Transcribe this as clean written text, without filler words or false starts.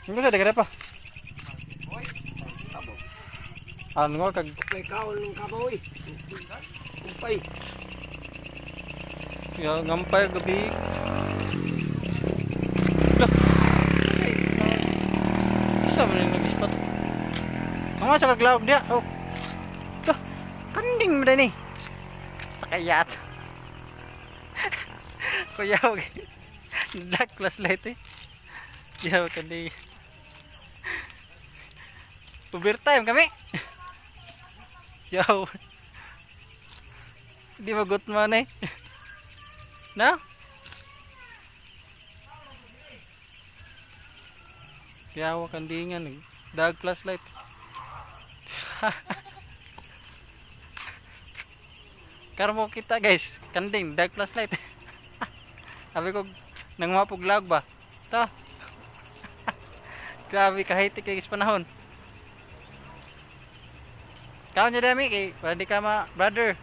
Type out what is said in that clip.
Ano sa dagara pa? Ano nga kag May kaon ng kaboy. Kumpay. ngampay gabi. Lah. Isa man yung nag-spot. Mga sa kaglawag dia. Oh. Tuh. Kanding mo din eh. Takayat. Kuyaw. Dark flashlight eh. Yaw kanding. Overtime kami. Yaw. Di magot man eh. No? Kaya ako kandingan eh. Dag flashlight. Karmo kita guys. Kanding. Dag flashlight. Sabi ko nang mapuglag ba? Ta. Grabe kahitik guys panahon. Kau nyo dami kay para di ka ma brother.